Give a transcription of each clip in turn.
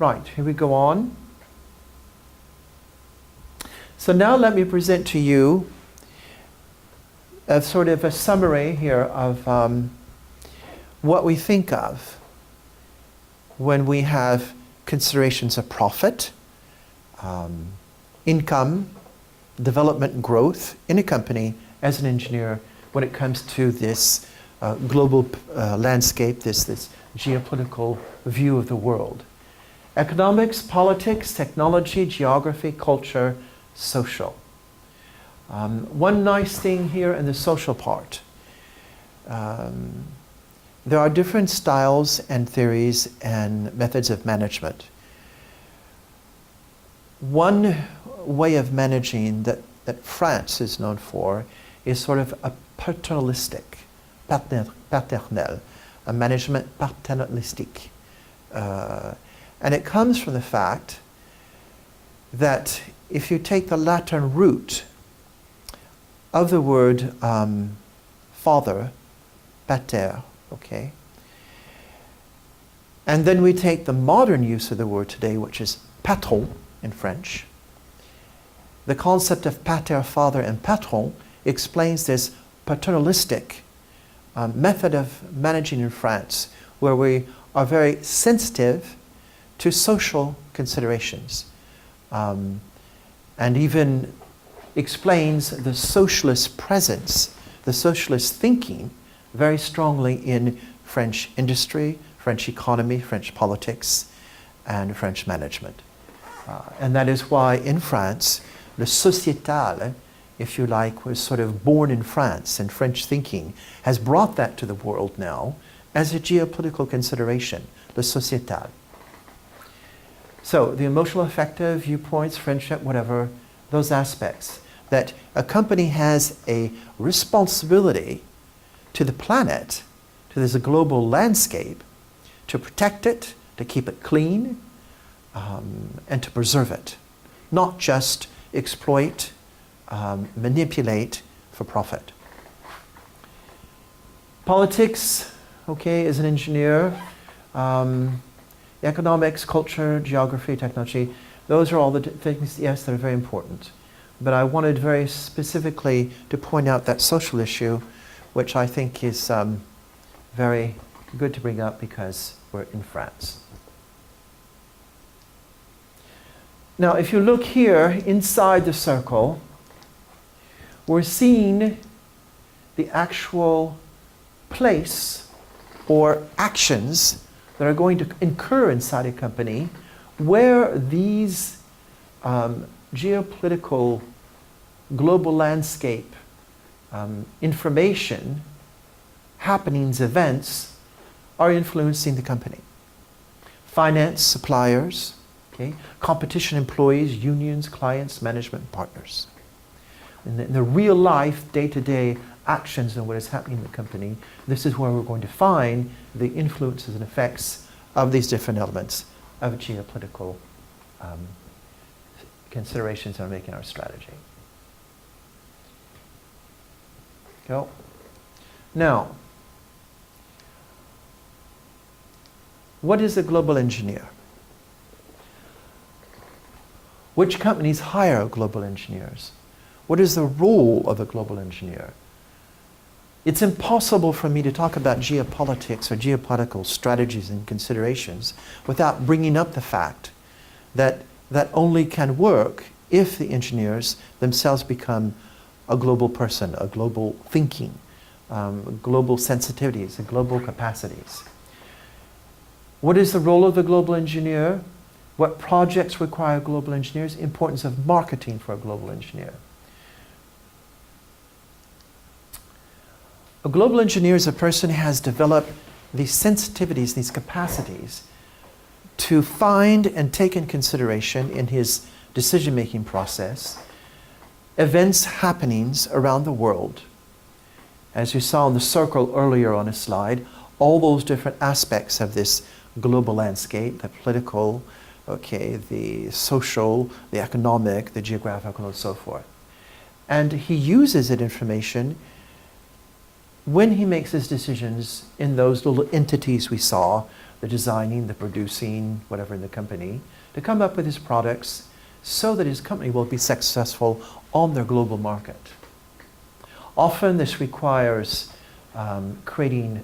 Right, here we go on. So now let me present to you a sort of a summary here of what we think of when we have considerations of profit, income, development and growth in a company as an engineer when it comes to this global landscape, this geopolitical view of the world. Economics, politics, technology, geography, culture, social. One nice thing here in the social part. There are different styles and theories and methods of management. One way of managing that France is known for is sort of a paternalistic, paternel, a management paternalistic. And it comes from the fact that if you take the Latin root of the word father, pater, okay, and then we take the modern use of the word today, which is patron in French, the concept of pater, father, and patron explains this paternalistic method of managing in France, where we are very sensitive to social considerations, and even explains the socialist presence, the socialist thinking very strongly in French industry, French economy, French politics, and French management. And that is why in France, le sociétal, if you like, was sort of born in France, and French thinking has brought that to the world now as a geopolitical consideration, le sociétal. So the emotional, affective, viewpoints, friendship, whatever, those aspects, that a company has a responsibility to the planet, to this global landscape, to protect it, to keep it clean, and to preserve it. Not just exploit, manipulate for profit. Politics, okay, as an engineer, economics, culture, geography, technology, those are all the things, yes, that are very important. But I wanted very specifically to point out that social issue, which I think is very good to bring up because we're in France. Now, if you look here inside the circle, we're seeing the actual place or actions that are going to incur inside a company where these geopolitical global landscape information, happenings, events are influencing the company. Finance, suppliers, okay, competition, employees, unions, clients, management, partners. In the real life, day-to-day actions and what is happening in the company, this is where we're going to find the influences and effects of these different elements of geopolitical considerations on making our strategy. Go. Now, what is a global engineer? Which companies hire global engineers? What is the role of a global engineer? It's impossible for me to talk about geopolitics or geopolitical strategies and considerations without bringing up the fact that that only can work if the engineers themselves become a global person, a global thinking, global sensitivities, and global capacities. What is the role of the global engineer? What projects require global engineers? Importance of marketing for a global engineer. A global engineer is a person who has developed these sensitivities, these capacities to find and take in consideration in his decision-making process events, happenings around the world. As you saw in the circle earlier on a slide, all those different aspects of this global landscape, the political, okay, the social, the economic, the geographical, and so forth. And he uses that information when he makes his decisions in those little entities we saw, the designing, the producing, whatever in the company, to come up with his products so that his company will be successful on their global market. Often this requires creating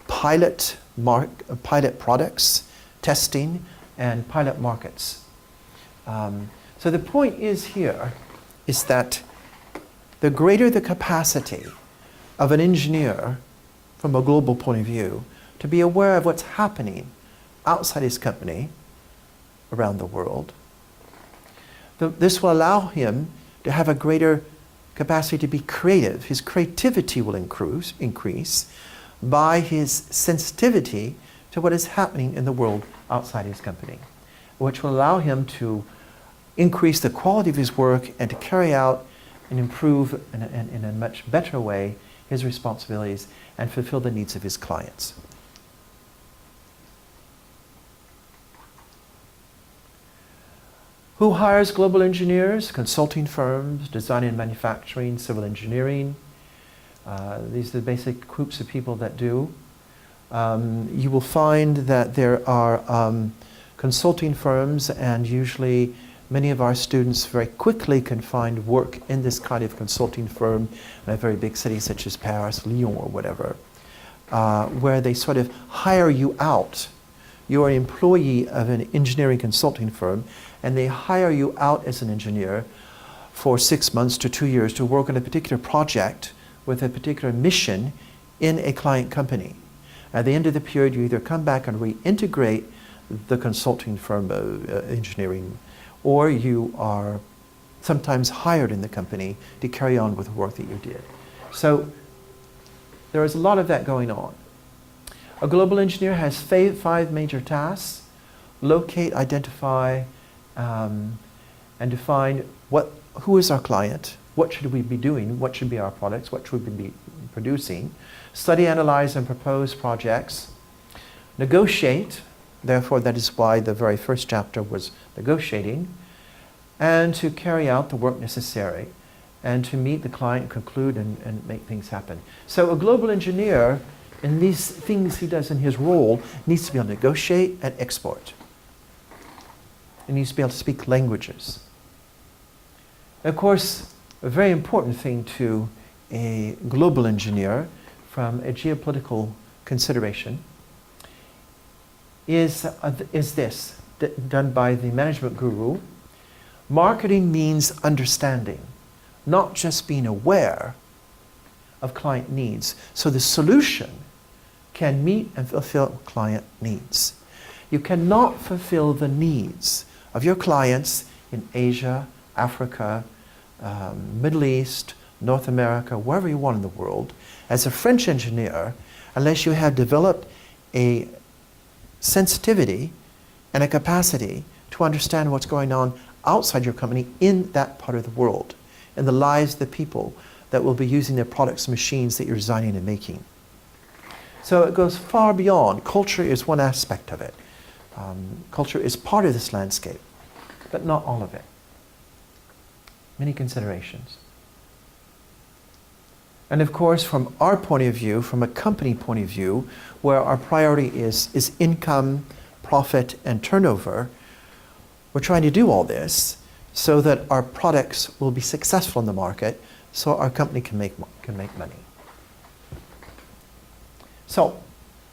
pilot products, testing, and pilot markets. So the point is here is that the greater the capacity of an engineer from a global point of view to be aware of what's happening outside his company around the world, this will allow him to have a greater capacity to be creative. His creativity will increase by his sensitivity to what is happening in the world outside his company, which will allow him to increase the quality of his work and to carry out and improve in a much better way his responsibilities and fulfill the needs of his clients. Who hires global engineers? Consulting firms, design and manufacturing, civil engineering. These are the basic groups of people that do. You will find that there are consulting firms, and usually many of our students very quickly can find work in this kind of consulting firm in a very big city such as Paris, Lyon, or whatever, where they sort of hire you out. You're an employee of an engineering consulting firm, and they hire you out as an engineer for 6 months to 2 years to work on a particular project with a particular mission in a client company. At the end of the period, you either come back and reintegrate the consulting firm engineering, or you are sometimes hired in the company to carry on with the work that you did. So there is a lot of that going on. A global engineer has 5 major tasks: locate, identify, and define who is our client, what should we be doing, what should be our products, what should we be producing, study, analyze, and propose projects, negotiate, therefore that is why the very first chapter was negotiating, and to carry out the work necessary, and to meet the client, conclude, and make things happen. So a global engineer, in these things he does in his role, needs to be able to negotiate and export. He needs to be able to speak languages. Of course, a very important thing to a global engineer from a geopolitical consideration is this, done by the management guru. Marketing means understanding, not just being aware of client needs, so the solution can meet and fulfill client needs. You cannot fulfill the needs of your clients in Asia, Africa, Middle East, North America, wherever you want in the world, as a French engineer, unless you have developed a sensitivity and a capacity to understand what's going on outside your company in that part of the world, in the lives of the people that will be using their products and machines that you're designing and making. So it goes far beyond. Culture is one aspect of it. Culture is part of this landscape, but not all of it. Many considerations. And of course, from our point of view, from a company point of view, where our priority is income, profit, and turnover, we're trying to do all this so that our products will be successful in the market, so our company can make money. So,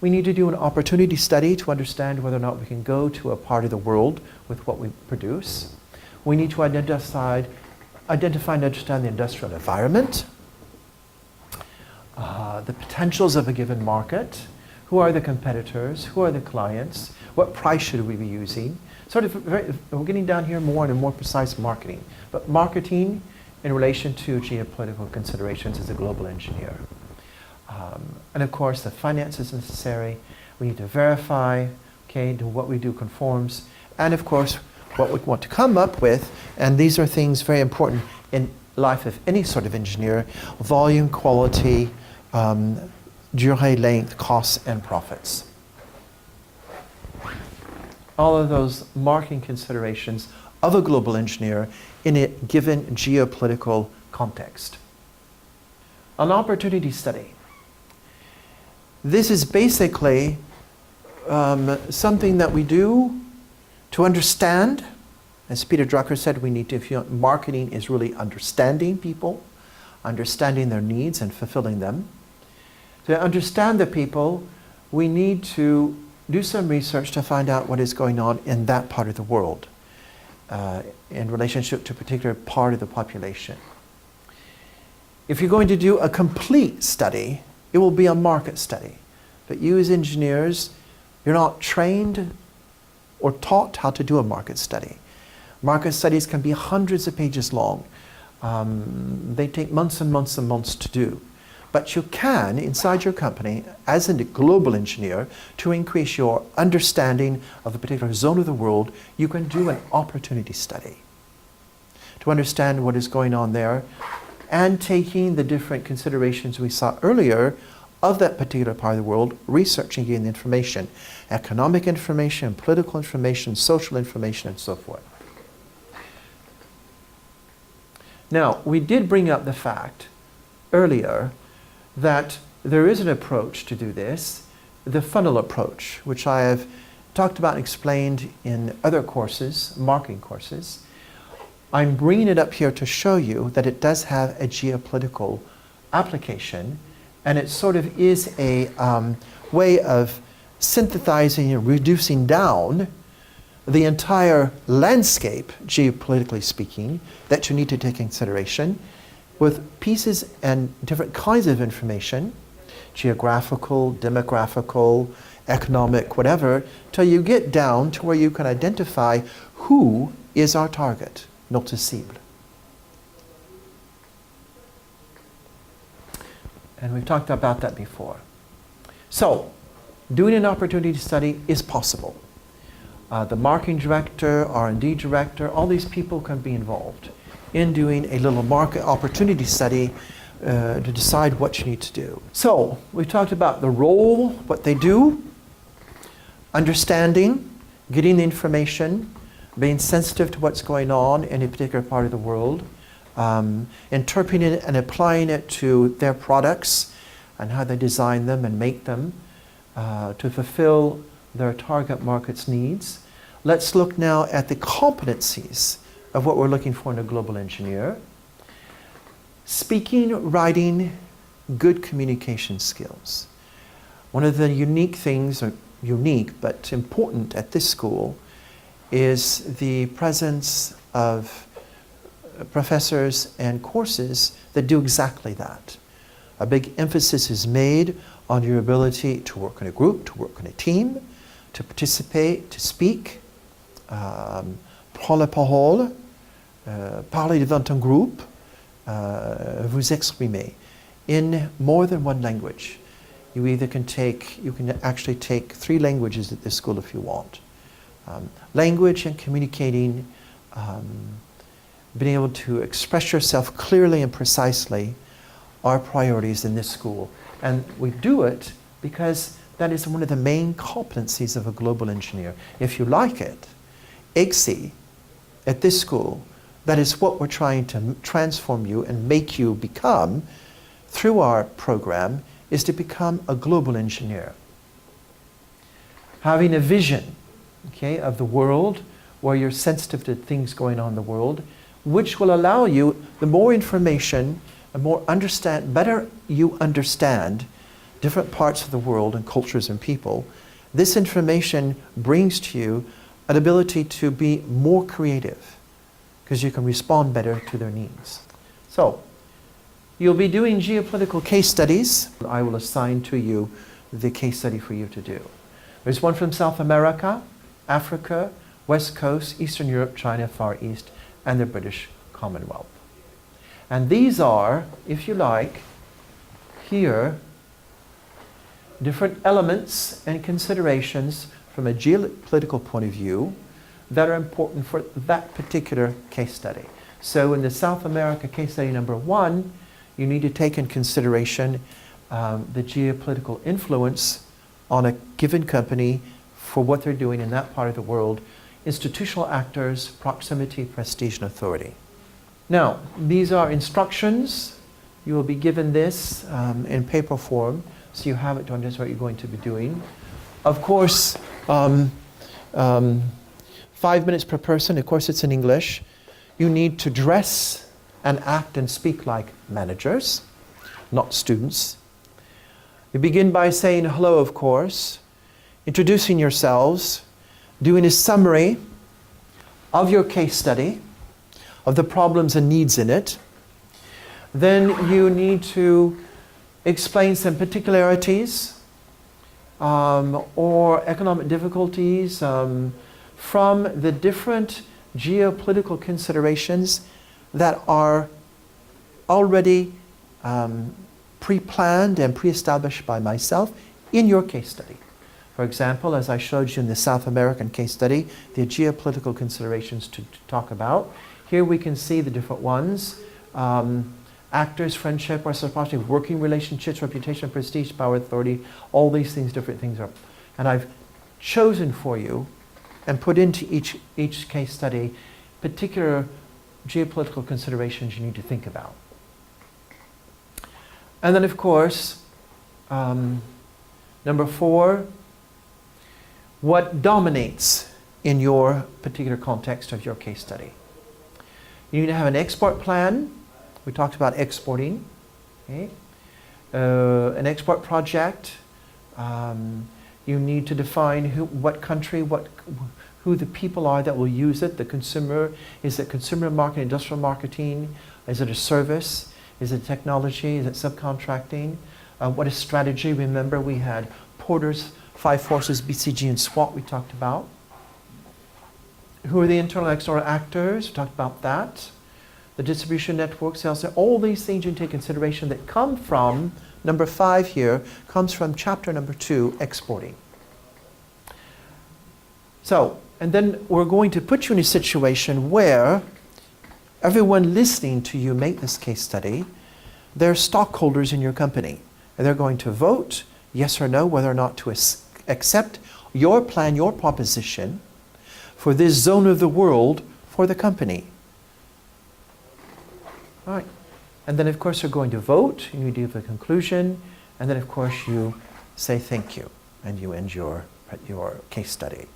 we need to do an opportunity study to understand whether or not we can go to a part of the world with what we produce. We need to identify and understand the industrial environment, the potentials of a given market, who are the competitors, who are the clients, what price should we be using. We're getting down here more and more precise marketing, but marketing in relation to geopolitical considerations as a global engineer. And of course, the finances necessary. We need to verify, do what we do conforms, and of course, what we want to come up with, and these are things very important in life of any sort of engineer: volume, quality, durée, length, costs, and profits. All of those marketing considerations of a global engineer in a given geopolitical context. An opportunity study. This is basically something that we do to understand. As Peter Drucker said, we need to, marketing is really understanding people, understanding their needs and fulfilling them. To understand the people, we need to do some research to find out what is going on in that part of the world in relationship to a particular part of the population. If you're going to do a complete study, it will be a market study. But you as engineers, you're not trained or taught how to do a market study. Market studies can be hundreds of pages long. They take months and months and months to do. But you can, inside your company, as a global engineer, to increase your understanding of a particular zone of the world, you can do an opportunity study to understand what is going on there and taking the different considerations we saw earlier of that particular part of the world, researching the information, economic information, political information, social information, and so forth. Now, we did bring up the fact earlier that there is an approach to do this, the funnel approach, which I have talked about and explained in other courses, marketing courses. I'm bringing it up here to show you that it does have a geopolitical application, and it sort of is a way of synthesizing and reducing down the entire landscape, geopolitically speaking, that you need to take into consideration with pieces and different kinds of information, geographical, demographical, economic, whatever, till you get down to where you can identify who is our target, notre cible. And we've talked about that before. So, doing an opportunity study is possible. The marketing director, R&D director, all these people can be involved in doing a little market opportunity study to decide what you need to do. So, we've talked about the role, what they do, understanding, getting the information, being sensitive to what's going on in a particular part of the world, interpreting it and applying it to their products and how they design them and make them to fulfill their target market's needs. Let's look now at the competencies of what we're looking for in a global engineer. Speaking, writing, good communication skills. One of the unique things, or unique but important at this school, is the presence of professors and courses that do exactly that. A big emphasis is made on your ability to work in a group, to work in a team, to participate, to speak, prendre la parole, parler devant un groupe, vous exprimer in more than one language. You can actually take 3 languages at this school if you want. Language and communicating, being able to express yourself clearly and precisely are priorities in this school. And we do it because that is one of the main competencies of a global engineer. If you like it, IGCSE, at this school, that is what we're trying to transform you and make you become through our program, is to become a global engineer. Having a vision, okay, of the world, where you're sensitive to things going on in the world, which will allow you, the more information, better you understand different parts of the world and cultures and people, this information brings to you an ability to be more creative because you can respond better to their needs. So, you'll be doing geopolitical case studies. I will assign to you the case study for you to do. There's one from South America, Africa, West Coast, Eastern Europe, China, Far East, and the British Commonwealth. And these are, if you like, here, different elements and considerations from a geopolitical point of view that are important for that particular case study. So in the South America case study number 1, you need to take in consideration the geopolitical influence on a given company for what they're doing in that part of the world, institutional actors, proximity, prestige, and authority. Now, these are instructions. You will be given this in paper form, so you have it to understand what you're going to be doing. Of course, 5 minutes per person, of course it's in English. You need to dress and act and speak like managers, not students. You begin by saying hello, of course, introducing yourselves, doing a summary of your case study, of the problems and needs in it. Then you need to explain some particularities or economic difficulties from the different geopolitical considerations that are already pre-planned and pre-established by myself in your case study. For example, as I showed you in the South American case study, the geopolitical considerations to talk about. Here we can see the different ones. Actors, friendship, reciprocity, working relationships, reputation, prestige, power, authority, all these things, different things are. And I've chosen for you and put into each case study particular geopolitical considerations you need to think about. And then, of course, number 4, what dominates in your particular context of your case study. You need to have an export plan. We talked about exporting. Okay? An export project. You need to define what country, who the people are that will use it. The consumer, is it consumer marketing, industrial marketing? Is it a service? Is it technology? Is it subcontracting? What is strategy? Remember we had Porter's 5 forces, BCG and SWOT we talked about. Who are the internal and external actors? We talked about that. The distribution network, sales, all these things you take consideration that come from, number 5 here, comes from chapter number 2, exporting. So, and then we're going to put you in a situation where everyone listening to you make this case study, they're stockholders in your company. And they're going to vote, yes or no, whether or not to accept your plan, your proposition for this zone of the world for the company. All right. And then, of course, you're going to vote, and you do the conclusion, and then, of course, you say thank you, and you end your case study.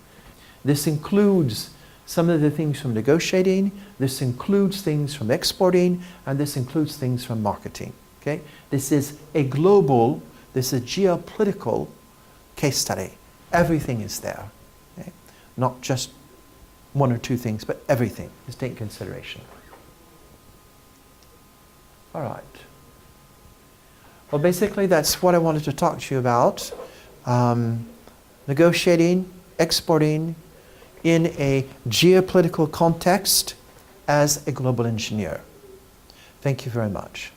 This includes some of the things from negotiating, this includes things from exporting, and this includes things from marketing. Okay? This is a global, this is a geopolitical case study. Everything is there. Okay? Not just 1 or 2 things, but everything is taken into consideration. All right. Well, basically, that's what I wanted to talk to you about. Negotiating, exporting in a geopolitical context as a global engineer. Thank you very much.